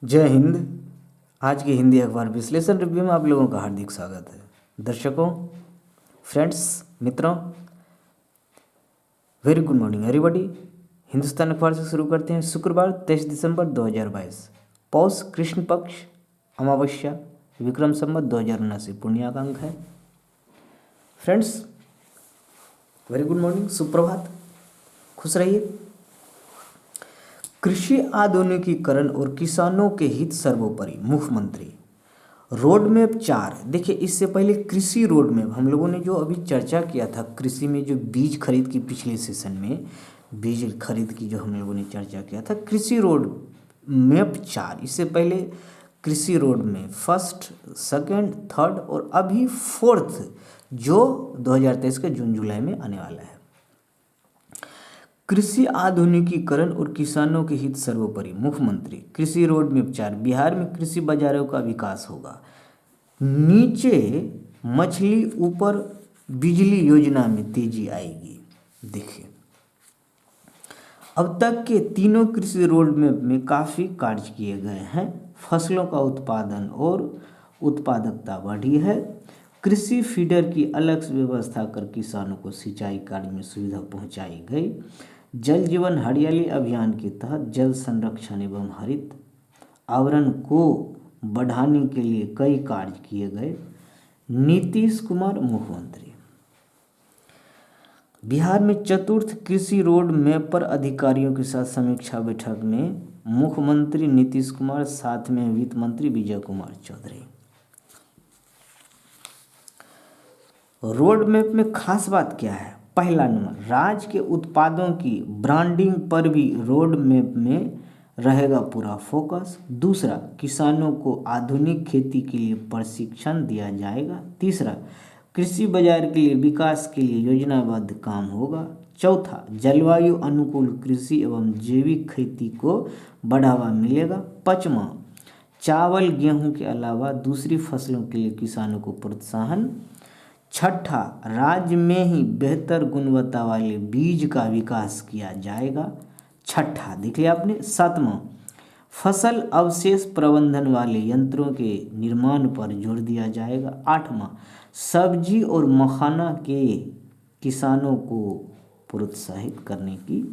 जय हिंद। आज की हिंदी अखबार विश्लेषण रिव्यू में आप लोगों का हार्दिक स्वागत है। दर्शकों, फ्रेंड्स, मित्रों, very good morning everybody. Hindustan अखबार से शुरू करते हैं। शुक्रवार 23 दिसंबर 2022, पौष कृष्ण पक्ष, अमावस्या, विक्रम संवत 2079 पुण्याक अंक है। फ्रेंड्स, वेरी गुड मॉर्निंग, सुप्रभात, खुश रहिए। कृषि आधुनिकीकरण और किसानों के हित सर्वोपरि, मुख्यमंत्री। Road map 4। देखिए, इससे पहले कृषि रोड मैप हम लोगों ने जो अभी चर्चा किया था, कृषि में जो बीज खरीद की, पिछले सेशन में बीज खरीद की जो हम लोगों ने चर्चा किया था, कृषि रोड मैप 4। इससे पहले कृषि रोड में फर्स्ट, सेकंड, थर्ड और अभी फोर्थ जो 2023 के जून जुलाई में आने वाला है। कृषि आधुनिकीकरण और किसानों के हित सर्वोपरि, मुख्यमंत्री। कृषि रोड मैप 4। बिहार में कृषि बाजारों का विकास होगा। नीचे मछली, ऊपर बिजली योजना में तेजी आएगी। देखिए, अब तक के तीनों कृषि रोड मैप में काफ़ी कार्य किए गए हैं। फसलों का उत्पादन और उत्पादकता बढ़ी है। कृषि फीडर की अलग से व्यवस्था कर किसानों को सिंचाई कार्य में सुविधा पहुंचाई गई। जल जीवन हरियाली अभियान के तहत जल संरक्षण एवं हरित आवरण को बढ़ाने के लिए कई कार्य किए गए। नीतीश कुमार मुख्यमंत्री। बिहार में चतुर्थ कृषि रोड मैप पर अधिकारियों के साथ समीक्षा बैठक में मुख्यमंत्री नीतीश कुमार, साथ में वित्त मंत्री विजय कुमार चौधरी। रोड मैप में खास बात क्या है? पहला नंबर, राज्य के उत्पादों की ब्रांडिंग पर भी रोड मैप में रहेगा पूरा फोकस। दूसरा, किसानों को आधुनिक खेती के लिए प्रशिक्षण दिया जाएगा। तीसरा, कृषि बाजार के लिए विकास के लिए योजनाबद्ध काम होगा। चौथा, जलवायु अनुकूल कृषि एवं जैविक खेती को बढ़ावा मिलेगा। पाँचवां, चावल गेहूं के अलावा दूसरी फसलों के लिए किसानों को प्रोत्साहन। छठा, राज्य में ही बेहतर गुणवत्ता वाले बीज का विकास किया जाएगा। छठा देख लिया आपने। सातवां, फसल अवशेष प्रबंधन वाले यंत्रों के निर्माण पर जोर दिया जाएगा। आठवां, सब्जी और मखाना के किसानों को प्रोत्साहित करने की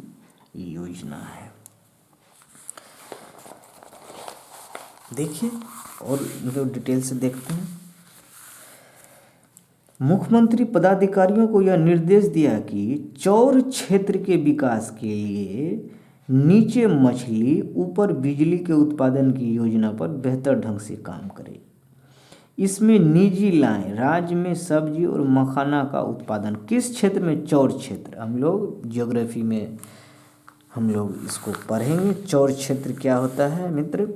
योजना है। देखिए, और जो डिटेल से देखते हैं। मुख्यमंत्री पदाधिकारियों को यह निर्देश दिया कि चौर क्षेत्र के विकास के लिए नीचे मछली, ऊपर बिजली के उत्पादन की योजना पर बेहतर ढंग से काम करें। इसमें निजी लाएं। राज्य में सब्जी और मखाना का उत्पादन किस क्षेत्र में? चौर क्षेत्र। हम लोग ज्योग्राफी में हम लोग इसको पढ़ेंगे। चौर क्षेत्र क्या होता है मित्र,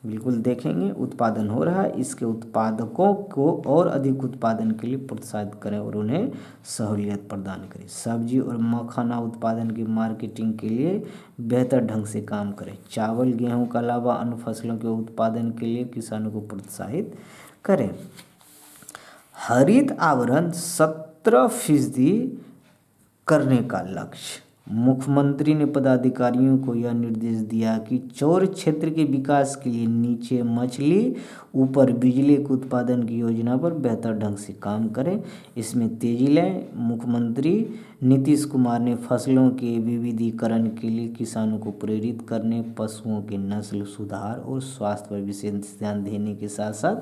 बिल्कुल देखेंगे। उत्पादन हो रहा है, इसके उत्पादकों को और अधिक उत्पादन के लिए प्रोत्साहित करें और उन्हें सहूलियत प्रदान करें। सब्जी और मखाना उत्पादन की मार्केटिंग के लिए बेहतर ढंग से काम करें। चावल गेहूं के अलावा अन्य फसलों के उत्पादन के लिए किसानों को प्रोत्साहित करें। हरित आवरण 17% करने का लक्ष्य। मुख्यमंत्री ने पदाधिकारियों को यह निर्देश दिया कि चौर क्षेत्र के विकास के लिए नीचे मछली, ऊपर बिजली के उत्पादन की योजना पर बेहतर ढंग से काम करें, इसमें तेजी लाएं। मुख्यमंत्री नीतीश कुमार ने फसलों के विविधीकरण के लिए किसानों को प्रेरित करने, पशुओं के नस्ल सुधार और स्वास्थ्य पर विशेष ध्यान देने के साथ साथ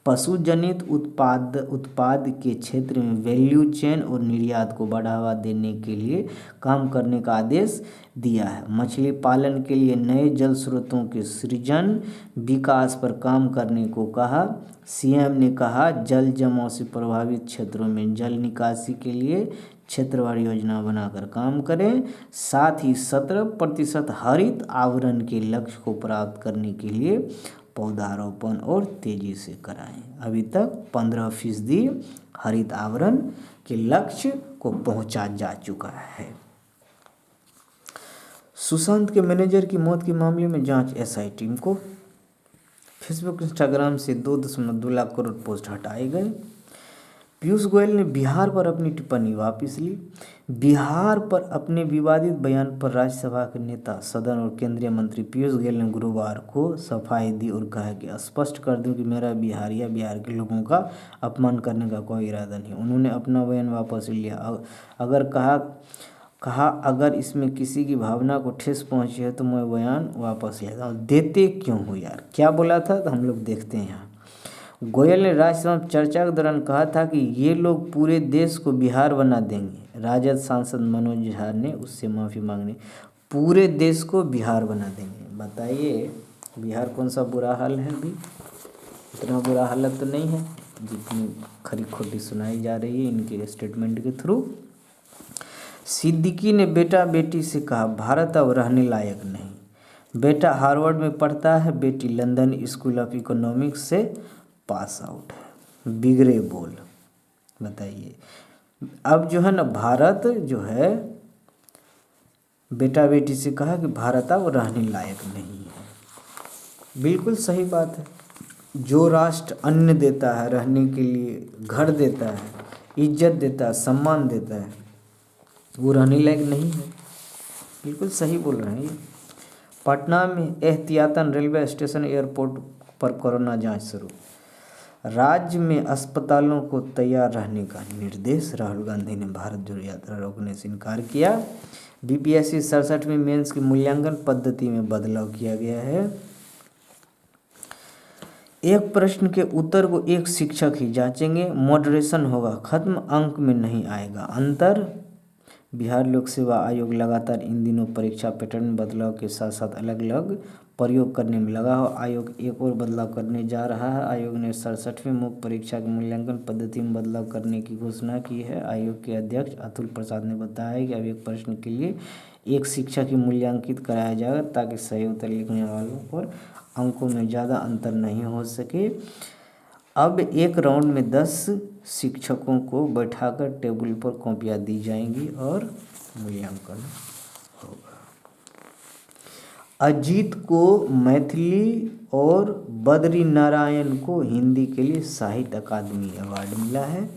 पशु जनित उत्पाद के क्षेत्र में वैल्यू चेन और निर्यात को बढ़ावा देने के लिए काम करने का आदेश दिया है। मछली पालन के लिए नए जल स्रोतों के सृजन, विकास पर काम करने को कहा। सीएम ने कहा, जल जमाव से प्रभावित क्षेत्रों में जल निकासी के लिए क्षेत्रवार योजना बनाकर काम करें। साथ ही 17% हरित आवरण के लक्ष्य को प्राप्त करने के लिए पौधारोपण और तेजी से कराएं। अभी तक 15% हरित आवरण के लक्ष्य को पहुंचा जा चुका है। सुशांत के मैनेजर की मौत के मामले में जांच एसआई टीम को। फेसबुक इंस्टाग्राम से 2.2 लाख करोड़ पोस्ट हटाए गए। पीयूष गोयल ने बिहार पर अपनी टिप्पणी वापस ली। बिहार पर अपने विवादित बयान पर राज्यसभा के नेता सदन और केंद्रीय मंत्री पीयूष गोयल ने गुरुवार को सफाई दी और कहा कि स्पष्ट कर दूं कि मेरा बिहार या बिहार के लोगों का अपमान करने का कोई इरादा नहीं। उन्होंने अपना बयान वापस लिया। अगर कहा अगर इसमें किसी की भावना को ठेस पहुंची है तो मैं बयान वापस लेता हूँ। देते क्यों हो यार, क्या बोला था तो हम लोग देखते हैं यहाँ। गोयल ने राज्यसभा में चर्चा के दौरान कहा था कि ये लोग पूरे देश को बिहार बना देंगे। राजद सांसद मनोज झा ने उससे माफ़ी मांगने, पूरे देश को बिहार बना देंगे। बताइए बिहार कौन सा बुरा हाल है अभी? इतना बुरा हालत तो नहीं है जितनी खरी खोटी सुनाई जा रही है इनके स्टेटमेंट के थ्रू। सिद्दीकी ने बेटा बेटी से कहा भारत अब रहने लायक नहीं। बेटा हार्वर्ड में पढ़ता है, बेटी लंदन स्कूल ऑफ इकोनॉमिक्स से पास आउट है। बिगड़े बोल। बताइए अब जो है ना, भारत जो है, बेटा बेटी से कहा कि भारत अब रहने लायक नहीं है। बिल्कुल सही बात है। जो राष्ट्र अन्न देता है, रहने के लिए घर देता है, इज्जत देता है, सम्मान देता है, वो रहने लायक नहीं है। बिल्कुल सही बोल रहे हैं ये। पटना में एहतियातन रेलवे स्टेशन एयरपोर्ट पर कोरोना जांच शुरू। राज्य में अस्पतालों को तैयार रहने का निर्देश। राहुल गांधी ने भारत जोड़ो यात्रा रोकने से इनकार किया। बीपीएससी 67वीं मेंस की मूल्यांकन पद्धति में बदलाव किया गया है। एक प्रश्न के उत्तर को एक शिक्षक ही जांचेंगे। मॉडरेशन होगा खत्म, अंक में नहीं आएगा अंतर। बिहार लोक सेवा आयोग लगातार इन दिनों परीक्षा पैटर्न में बदलाव के साथ साथ अलग अलग प्रयोग करने में लगा हो। आयोग एक और बदलाव करने जा रहा है। आयोग ने 67वीं मुख्य परीक्षा की मूल्यांकन पद्धति में बदलाव करने की घोषणा की है। आयोग के अध्यक्ष अतुल प्रसाद ने बताया कि अब एक प्रश्न के लिए एक शिक्षक ही मूल्यांकित कराया जाएगा ताकि सही उत्तर लिखने वालों पर अंकों में ज़्यादा अंतर नहीं हो सके। अब एक राउंड में 10 शिक्षकों को बैठाकर टेबल पर कॉपियाँ दी जाएंगी और मूल्यांकन होगा। अजीत को मैथिली और बद्री नारायण को हिंदी के लिए साहित्य अकादमी अवार्ड मिला है।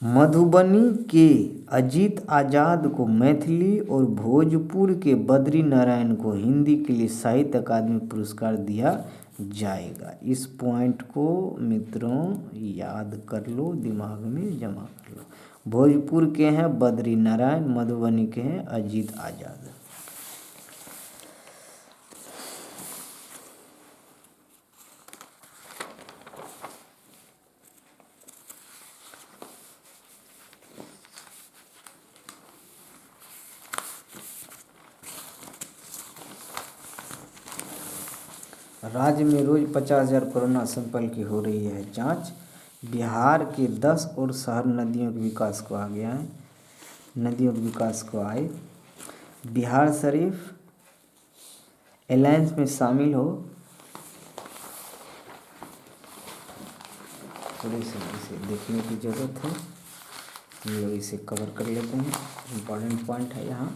मधुबनी के अजीत आजाद को मैथिली और भोजपुर के बद्री नारायण को हिंदी के लिए साहित्य अकादमी पुरस्कार दिया जाएगा। इस पॉइंट को मित्रों याद कर लो, दिमाग में जमा कर लो। भोजपुर के हैं बद्री नारायण, मधुबनी के हैं अजीत आजाद। राज्य में रोज 50,000 कोरोना सैंपल की हो रही है जांच। बिहार के 10 और शहर नदियों के विकास को आ गया है, नदियों के विकास को आए। बिहार शरीफ अलायंस में शामिल हो। थोड़ी सी इसे देखने की ज़रूरत है, हम लोग इसे कवर कर लेते हैं। इम्पॉर्टेंट पॉइंट है यहाँ।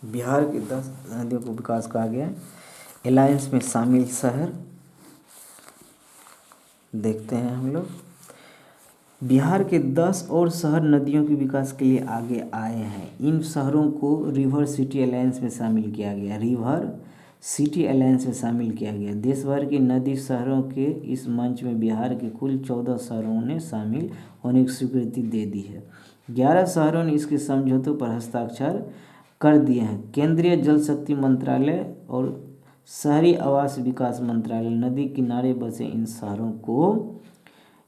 बिहार के 10 नदियों को विकास कहा गया है। अलायंस में शामिल शहर देखते हैं हम लोग। बिहार के 10 और शहर नदियों के विकास के लिए आगे आए हैं। इन शहरों को रिवर सिटी अलायंस में शामिल किया गया। रिवर सिटी अलायंस में शामिल किया गया। देश भर के नदी शहरों के इस मंच में बिहार के कुल 14 शहरों ने शामिल होने की स्वीकृति दे दी है। 11 शहरों ने इसके समझौतों पर हस्ताक्षर कर दिए हैं। केंद्रीय जल शक्ति मंत्रालय और शहरी आवास विकास मंत्रालय नदी किनारे बसे इन शहरों को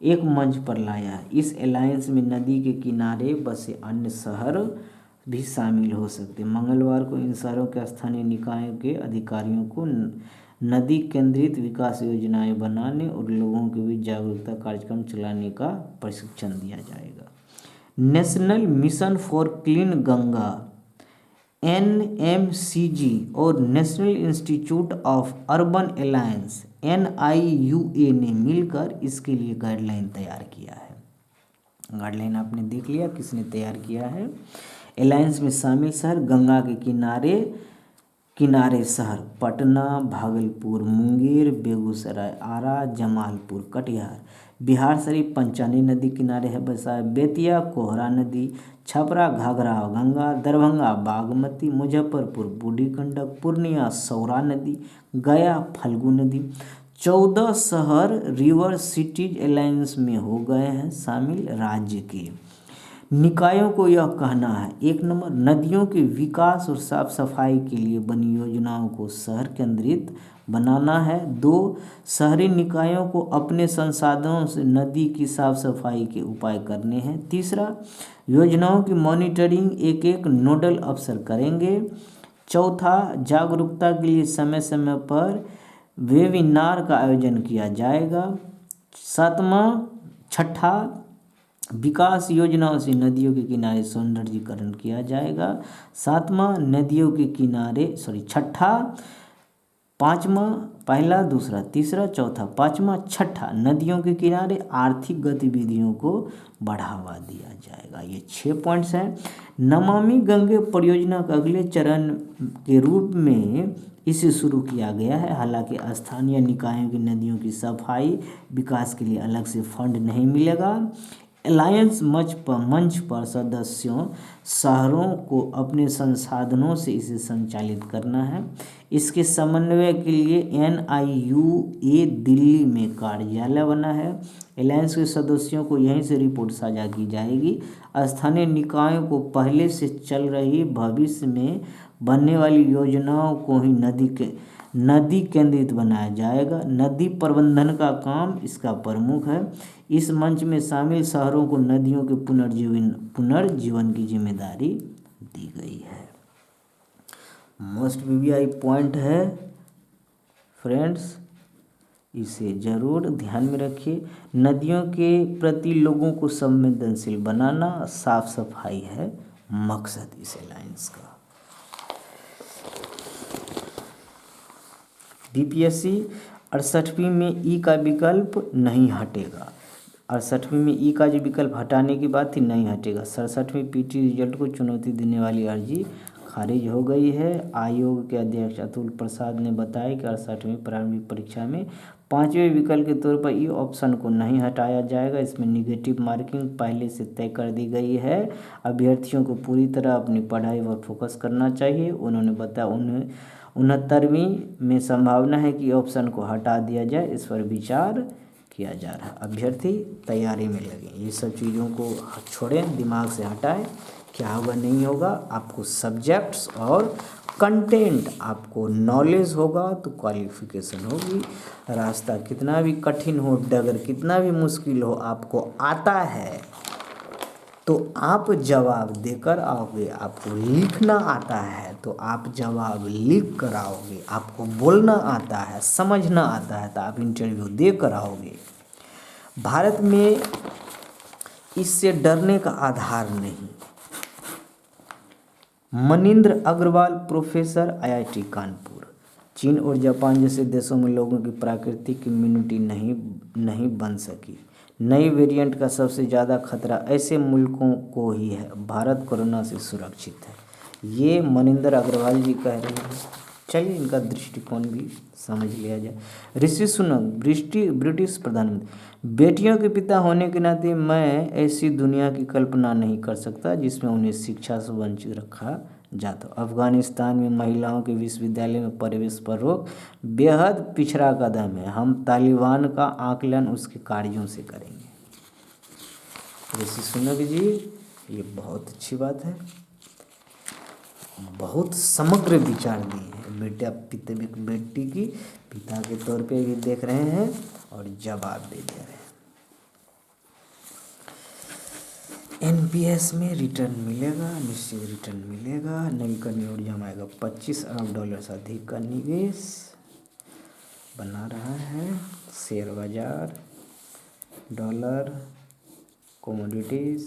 एक मंच पर लाया है। इस अलायंस में नदी के किनारे बसे अन्य शहर भी शामिल हो सकते हैं। मंगलवार को इन शहरों के स्थानीय निकायों के अधिकारियों को नदी केंद्रित विकास योजनाएं बनाने और लोगों के बीच जागरूकता कार्यक्रम चलाने का प्रशिक्षण दिया जाएगा। National mission for clean Ganga NMCG और national institute of urban alliance NIUA ने मिलकर इसके लिए गाइडलाइन तैयार किया है। गाइडलाइन आपने देख लिया किसने तैयार किया है। अलायंस में शामिल शहर गंगा के किनारे शहर पटना, भागलपुर, मुंगेर, बेगूसराय, आरा, जमालपुर, कटिहार। बिहार शरीफ पंचानी नदी किनारे है बसा है। बेतिया कोहरा नदी, छपरा घाघरा गंगा, दरभंगा बागमती, मुजफ्फरपुर बूढ़ी गंडक, पूर्णिया सौरा नदी, गया फल्गु नदी। 14 शहर रिवर सिटीज अलायंस में हो गए हैं शामिल राज्य के। निकायों को यह कहना है, 1 नंबर नदियों के विकास और साफ सफाई के लिए बनी योजनाओं को शहर केंद्रित बनाना है। 2 शहरी निकायों को अपने संसाधनों से नदी की साफ सफाई के उपाय करने हैं। तीसरा, योजनाओं की मॉनिटरिंग एक एक नोडल अफसर करेंगे। चौथा, जागरूकता के लिए समय समय पर वेबिनार का आयोजन किया जाएगा। छठा, विकास योजनाओं से नदियों के किनारे सौंदर्यीकरण किया जाएगा। छठा, पाँचवा, पहला दूसरा तीसरा चौथा पाँचवा छठा, नदियों के किनारे आर्थिक गतिविधियों को बढ़ावा दिया जाएगा। ये 6 पॉइंट्स हैं। नमामि गंगे परियोजना का अगले चरण के रूप में इसे शुरू किया गया है। हालांकि स्थानीय निकायों की नदियों की सफाई विकास के लिए अलग से फंड नहीं मिलेगा। अलायंस मंच पर सदस्यों शहरों को अपने संसाधनों से इसे संचालित करना है। इसके समन्वय के लिए NIUA दिल्ली में कार्यालय बना है। अलायंस के सदस्यों को यहीं से रिपोर्ट साझा की जाएगी। स्थानीय निकायों को पहले से चल रही भविष्य में बनने वाली योजनाओं को ही नदी केंद्रित बनाया जाएगा। नदी प्रबंधन का काम इसका प्रमुख है। इस मंच में शामिल शहरों को नदियों के पुनर्जीवन की जिम्मेदारी दी गई है। मोस्ट VVI पॉइंट है फ्रेंड्स, इसे जरूर ध्यान में रखिए। नदियों के प्रति लोगों को संवेदनशील बनाना, साफ सफाई है मकसद इस अलायंस का। DPSC 68वीं में ई का विकल्प नहीं हटेगा। 68वीं में ई का जो विकल्प हटाने की बात थी नहीं हटेगा। 67वीं PT रिजल्ट को चुनौती देने वाली अर्जी खारिज हो गई है। आयोग के अध्यक्ष अतुल प्रसाद ने बताया कि 68वीं प्रारंभिक परीक्षा में 5वें विकल्प के तौर पर ई ऑप्शन को नहीं हटाया जाएगा। इसमें निगेटिव मार्किंग पहले से तय कर दी गई है। अभ्यर्थियों को पूरी तरह अपनी पढ़ाई पर फोकस करना चाहिए। उन्होंने बताया 69वीं में संभावना है कि ऑप्शन को हटा दिया जाए, इस पर विचार किया जा रहा है। अभ्यर्थी तैयारी में लगे, ये सब चीज़ों को छोड़ें, दिमाग से हटाएं। क्या होगा नहीं होगा, आपको सब्जेक्ट्स और कंटेंट, आपको नॉलेज होगा तो क्वालिफिकेशन होगी। रास्ता कितना भी कठिन हो, डगर कितना भी मुश्किल हो, आपको आता है तो आप जवाब देकर आओगे। आपको लिखना आता है तो आप जवाब लिख कर आओगे। आपको बोलना आता है, समझना आता है तो आप इंटरव्यू देकर आओगे। भारत में इससे डरने का आधार नहीं। Manindra Agrawal, professor, IIT Kanpur. चीन और जापान जैसे देशों में लोगों की प्राकृतिक इम्यूनिटी नहीं बन सकी। नई वेरिएंट का सबसे ज़्यादा खतरा ऐसे मुल्कों को ही है। भारत कोरोना से सुरक्षित है, ये मनिंदर अग्रवाल जी कह रहे हैं। चलिए इनका दृष्टिकोण भी समझ लिया जाए। ऋषि सुनक, ब्रिटिश प्रधानमंत्री, बेटियों के पिता होने के नाते मैं ऐसी दुनिया की कल्पना नहीं कर सकता जिसमें उन्हें शिक्षा से वंचित रखा जाता। अफगानिस्तान में महिलाओं के विश्वविद्यालय में प्रवेश पर रोक बेहद पिछड़ा कदम है। हम तालिबान का आकलन उसके कार्यों से करेंगे। ऋषि सुनक जी, ये बहुत अच्छी बात है, बहुत समग्र विचार दिए हैं। बेटी की पिता के तौर पे भी देख रहे हैं और जवाब दे दे रहे हैं। NPS में रिटर्न मिलेगा, निश्चित रिटर्न मिलेगा। नवीकरणीय ऊर्जा में आएगा $25 अरब से अधिक का निवेश बना रहा है। शेयर बाजार, डॉलर, कमोडिटीज।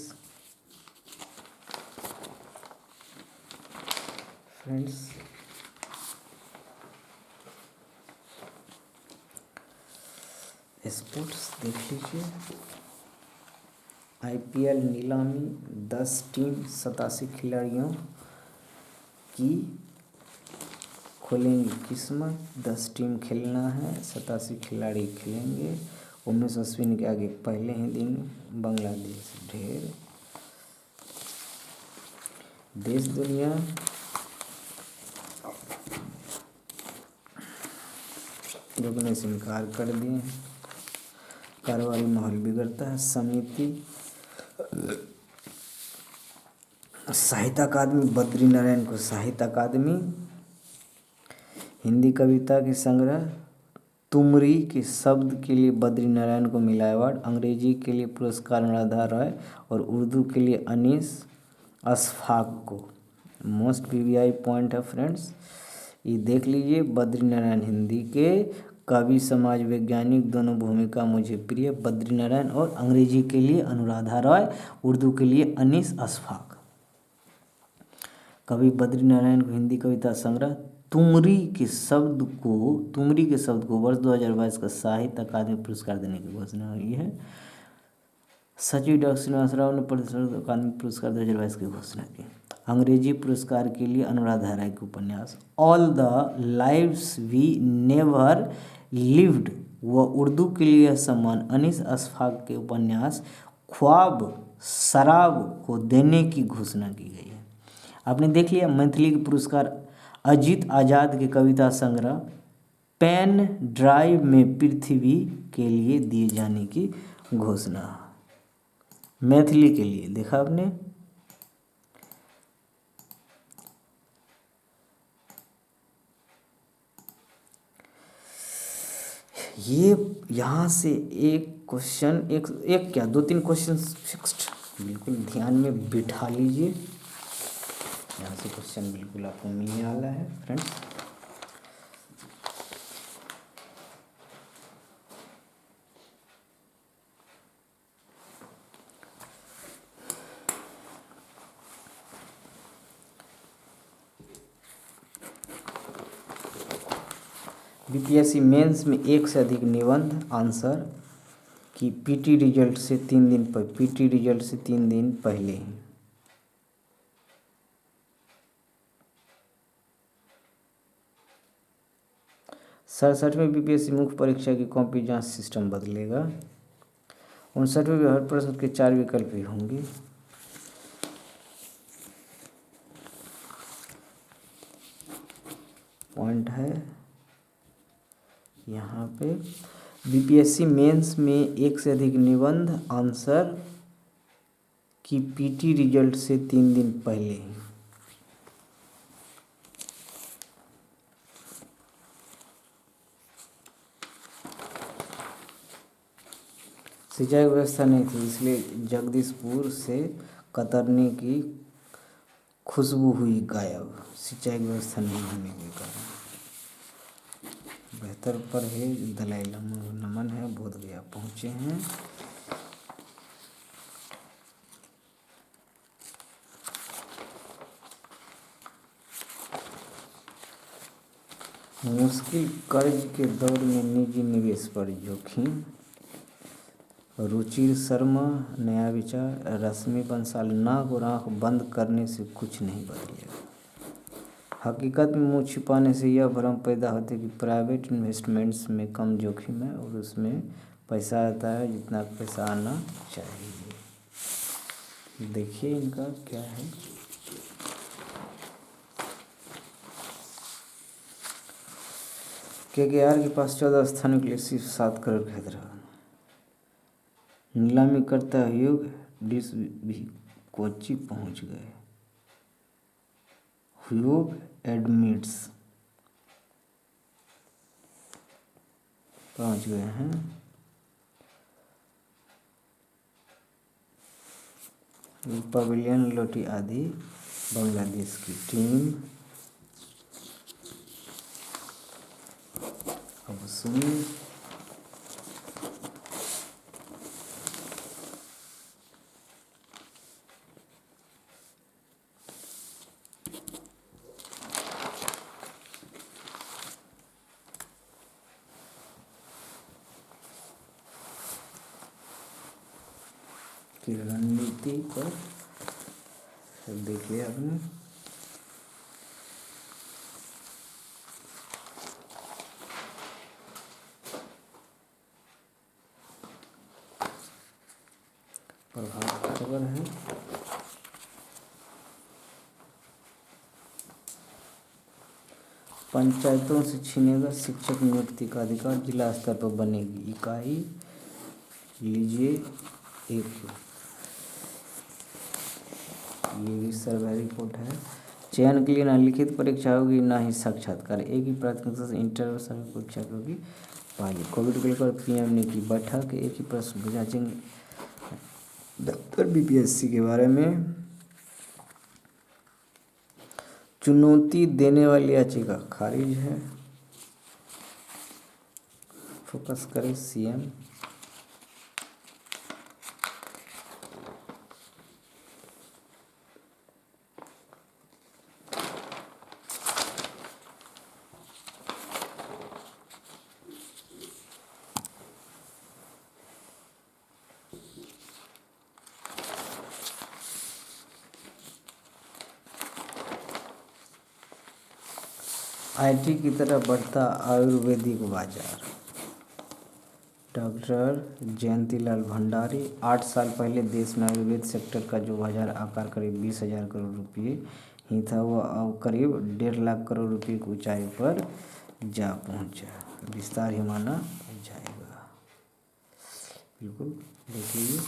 फ्रेंड्स, स्पोर्ट्स देख लीजिए। IPL नीलामी 10 टीम 87 खिलाड़ियों की खोलेंगी किस्मत। 10 टीम खेलना है, 87 खिलाड़ी खेलेंगे। उमेश अश्विन के आगे पहले ही दिन बांग्लादेश ढेर। देश दुनिया रुकने से इनकार कर दिए। कारोबारी माहौल बिगड़ता है। समिति साहित्य अकादमी बद्रीनारायण को साहित्य अकादमी। हिंदी कविता के संग्रह तुमरी के शब्द के लिए बद्रीनारायण को मिला अवार्ड। अंग्रेजी के लिए पुरस्कार अनुराधा रॉय और उर्दू के लिए अनीस अशफाक को। मोस्ट PBI पॉइंट है फ्रेंड्स, ये देख लीजिए। बद्रीनारायण हिंदी के कवि समाज वैज्ञानिक दोनों भूमिका मुझे प्रिय, बद्रीनारायण, और अंग्रेजी के लिए अनुराधा रॉय, उर्दू के लिए अनीस अशफाक। कवि बद्रीनारायण को हिंदी कविता संग्रह तुमरी के शब्द को वर्ष 2022 का साहित्य अकादमी पुरस्कार देने की घोषणा हुई है। सचिव डॉक्टर श्रीनिवास राव ने प्रतिष्ठित अकादमी पुरस्कार 2022 की घोषणा की। अंग्रेजी पुरस्कार के लिए अनुराधा राय के उपन्यास all the lives we never lived व उर्दू के लिए यह सम्मान अनीस अशफाक के उपन्यास ख्वाब शराब को देने की घोषणा की गई है। आपने देख लिया। मैथिली के पुरस्कार अजीत आजाद के कविता संग्रह पेन ड्राइव में पृथ्वी के लिए दिए जाने की घोषणा। मैथिली के लिए देखा आपने। ये यहाँ से एक क्वेश्चन, एक क्या 2-3 क्वेश्चन फिक्स्ड बिल्कुल ध्यान में बिठा लीजिए। यहाँ से क्वेश्चन बिल्कुल आपको मिलने वाला है फ्रेंड्स। BPSC मेंस में एक से अधिक निबंध आंसर की PT रिजल्ट से 3 दिन पहले ही सड़सठवें BPSC मुख्य परीक्षा की कॉपी जांच सिस्टम बदलेगा। 59वें में हर प्रश्न के 4 विकल्प ही होंगे। पॉइंट है यहाँ पे BPSC मेंस में एक से अधिक निबंध आंसर की PT रिजल्ट से 3 दिन पहले ही। सिंचाई व्यवस्था नहीं थी इसलिए जगदीशपुर से कतरनी की खुशबू हुई गायब। सिंचाई व्यवस्था नहीं होने के कारण। बेहतर पर है दलाई लामा नमन है, बोध गया पहुँचे हैं। मुश्किल कर्ज के दौर में निजी निवेश पर जोखिम। रुचिर शर्मा नया विचार। रश्मि बंसल नाक और आँख बंद करने से कुछ नहीं बदलेगा। हकीकत में मुँह छिपाने से यह भ्रम पैदा होता है कि प्राइवेट इन्वेस्टमेंट्स में कम जोखिम है और उसमें पैसा आता है जितना पैसा आना चाहिए। देखिए इनका क्या है। KKR के पास 14 स्थानों के लिए सिर्फ 7 करोड़ खरीद रहा। नीलामी करता ह्यूग डिश भी कोच्चि पहुंच गए। ह्यूग एडमिट्स पहुंच गए हैं। पवेलियन लोटी आदि बांग्लादेश की टीम। अब सुनिए की रणनीति पर देखिए आपने प्रभात खबर है। पंचायतों से छीनेगा शिक्षक नियुक्ति का अधिकार, जिला स्तर पर बनेगी इकाई। लीजिए एक ये भी सर्वे रिपोर्ट है। चयन के लिए ना लिखित परीक्षा होगी ना ही साक्षात्कार, एक ही प्राथमिकता से इंटर और सर्वे परीक्षा होगी। पहले कोविड को लेकर पीएम ने की बैठक, एक ही प्रश्न जांचेंगे दफ्तर बीपीएससी के बारे में। चुनौती देने वाली याचिका खारिज है। फोकस करें सीएम। आईटी की तरह बढ़ता आयुर्वेदिक बाजार। डॉक्टर जयंतीलाल भंडारी। 8 साल पहले देश में आयुर्वेद सेक्टर का जो बाजार आकार करीब 20,000 करोड़ रुपये ही था, वह अब करीब 1.5 लाख करोड़ रुपये की ऊंचाई पर जा पहुंचा। विस्तार ही माना जाएगा। बिल्कुल देखिए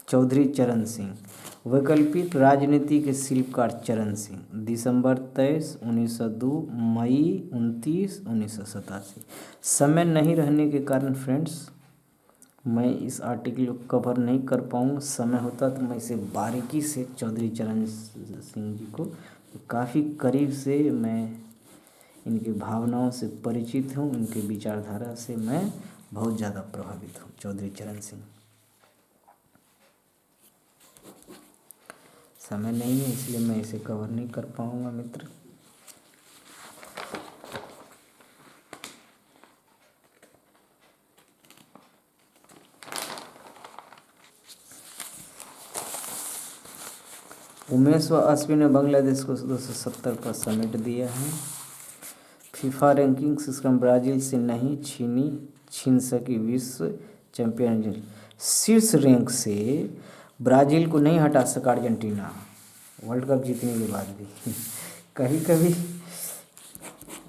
चौधरी चरण सिंह। वैकल्पिक राजनीति के शिल्पकार चरण सिंह। दिसंबर 23, 1902, मई 29, 1987। समय नहीं रहने के कारण फ्रेंड्स मैं इस आर्टिकल को कवर नहीं कर पाऊँ। समय होता तो मैं इसे बारीकी से चौधरी चरण सिंह जी को काफ़ी करीब से मैं इनकी भावनाओं से परिचित हूँ, इनके विचारधारा से मैं बहुत ज़्यादा प्रभावित हूँ। चौधरी चरण सिंह। समय नहीं है इसलिए मैं इसे कवर नहीं कर पाऊँगा मित्र। उमेश व अश्विन ने बांग्लादेश को 270 पर समेट दिया है। फीफा रैंकिंग सिस्टम ब्राज़ील से नहीं छीन सकी विश्व चैंपियनशिप। शीर्ष रैंक से ब्राज़ील को नहीं हटा सका अर्जेंटीना वर्ल्ड कप जीतने के बाद भी। कभी कभी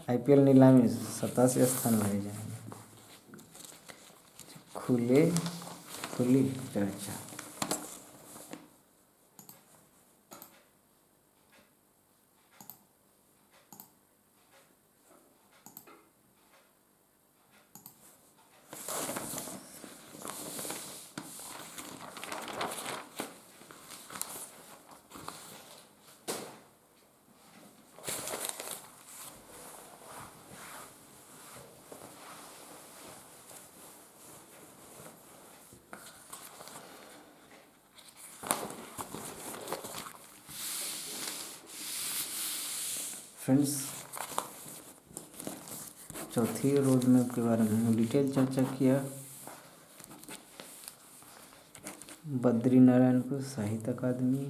आईपीएल नीलामी 87 स्थान भरे जाएंगे। खुली चर्चा। फ्रेंड्स चौथी रोड मैप के बारे में डिटेल चर्चा किया। बद्री नारायणपुर साहित्य अकादमी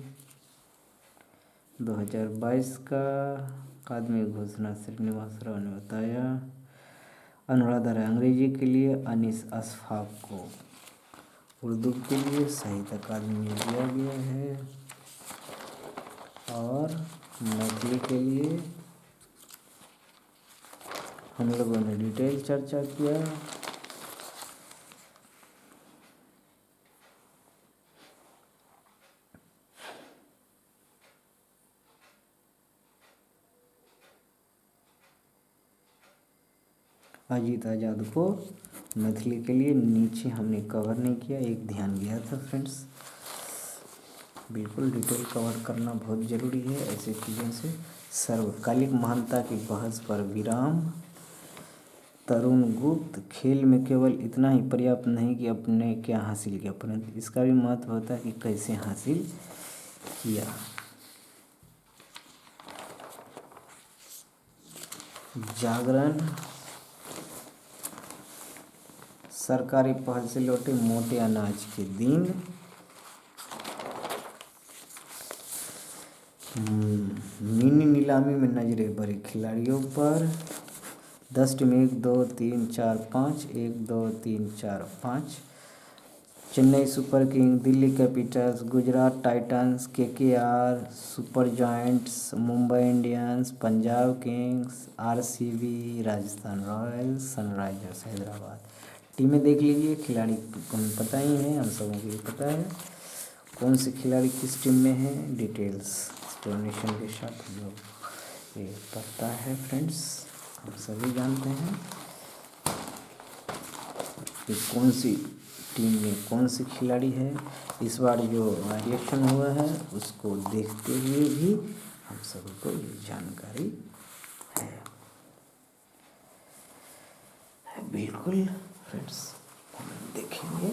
2022 का अकादमी घोषणा श्रीनिवास राव ने बताया। अनुराधा राय अंग्रेजी के लिए, अनीस अशफाक को उर्दू के लिए साहित्य अकादमी दिया गया है और मैथिली के लिए हम लोगों ने डिटेल चर्चा किया। अजीत आज़ाद को मैथिली के लिए नीचे हमने कवर नहीं किया, एक ध्यान गया था फ्रेंड्स। बिल्कुल डिटेल कवर करना बहुत ज़रूरी है ऐसे चीज़ों से। सर्वकालिक महानता की बहस पर विराम। तरुण गुप्त। खेल में केवल इतना ही पर्याप्त नहीं कि अपने क्या हासिल किया, परंतु इसका भी महत्व होता है कि कैसे हासिल किया। जागरण सरकारी पहल से लौटे मोटे अनाज के दिन। मिनी नीलामी में नजरें बड़े खिलाड़ियों पर। 10 team 1 2 3 4 5 1 2 3 4 5। Chennai super king, Delhi Capitals, Gujarat Titans, KKR, super giants, Mumbai Indians, Punjab Kings, RCB, Rajasthan Royals, Sunrisers Hyderabad. टीमें देख लीजिए, खिलाड़ी हमें पता ही है, हम सबों को ये पता है कौन से खिलाड़ी किस टीम में हैं। डिटेल्स एक्सप्लेनेशन के साथ हम लोग ये पता है फ्रेंड्स, हम सभी जानते हैं कि कौन सी टीम में कौन से खिलाड़ी है। इस बार जो वेरिएशन हुआ है उसको देखते हुए भी हम सभी को ये जानकारी है। बिल्कुल फ्रेंड्स, हम देखेंगे।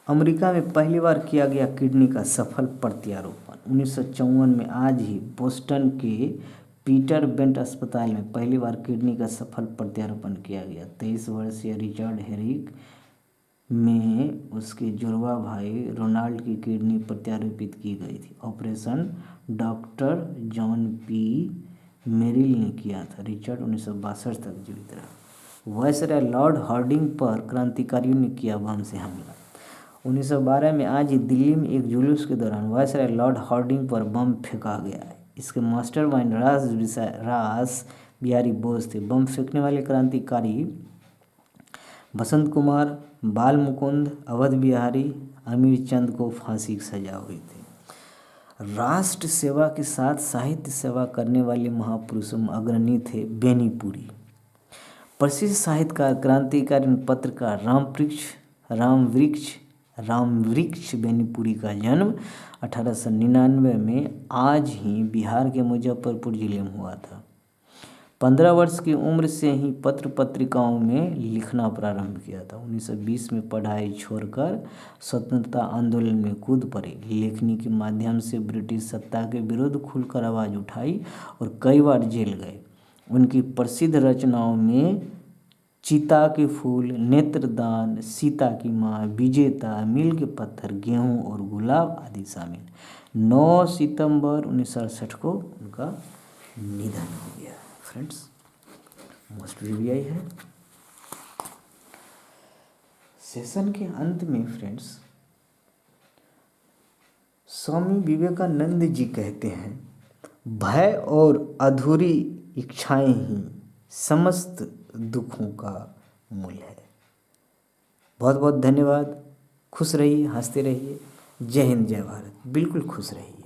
अमेरिका में पहली बार किया गया किडनी का सफल प्रत्यारोपण। 1954 में आज ही बोस्टन के पीटर बेंट अस्पताल में पहली बार किडनी का सफल प्रत्यारोपण किया गया। 23 वर्षीय रिचर्ड हेरिक में उसके जुड़वा भाई रोनाल्ड की किडनी प्रत्यारोपित की गई थी। Operation doctor John P Merrill ने किया था। रिचर्ड 1962 तक जीवित रहा। वायसराय लॉर्ड हार्डिंग पर क्रांतिकारियों ने किया बम से हमला। 1912 में आज ही दिल्ली में एक जुलूस के दौरान वायसराय लॉर्ड हार्डिंग पर बम फेंका गया है। इसके मास्टरमाइंड रास बिहारी बोस थे। बम फेंकने वाले क्रांतिकारी बसंत कुमार, बाल मुकुंद, अवध बिहारी, अमीर चंद को फांसी की सजा हुई थी। राष्ट्र सेवा के साथ साहित्य सेवा करने वाले महापुरुषों में अग्रणी थे बेनीपुरी। प्रसिद्ध साहित्यकार, क्रांतिकारी पत्रकार रामवृक्ष बेनीपुरी का जन्म 1899 में आज ही बिहार के मुजफ्फरपुर जिले में हुआ था। 15 वर्ष की उम्र से ही पत्र पत्रिकाओं में लिखना प्रारंभ किया था। 1920 में पढ़ाई छोड़कर स्वतंत्रता आंदोलन में कूद पड़े। लेखनी के माध्यम से ब्रिटिश सत्ता के विरुद्ध खुलकर आवाज़ उठाई और कई बार जेल गए। उनकी प्रसिद्ध रचनाओं में चिता के फूल, नेत्रदान, सीता की माँ, विजेता, मील के पत्थर, गेहूं और गुलाब आदि शामिल। 9 सितंबर 1968 को उनका निधन हो गया। फ्रेंड्स, मोस्ट रिव्यू है। सेशन के अंत में फ्रेंड्स स्वामी विवेकानंद जी कहते हैं, भय और अधूरी इच्छाएं ही समस्त दुखों का मूल है। बहुत बहुत धन्यवाद। खुश रहिए, हंसते रहिए। जय हिंद, जय भारत। बिल्कुल खुश रहिए।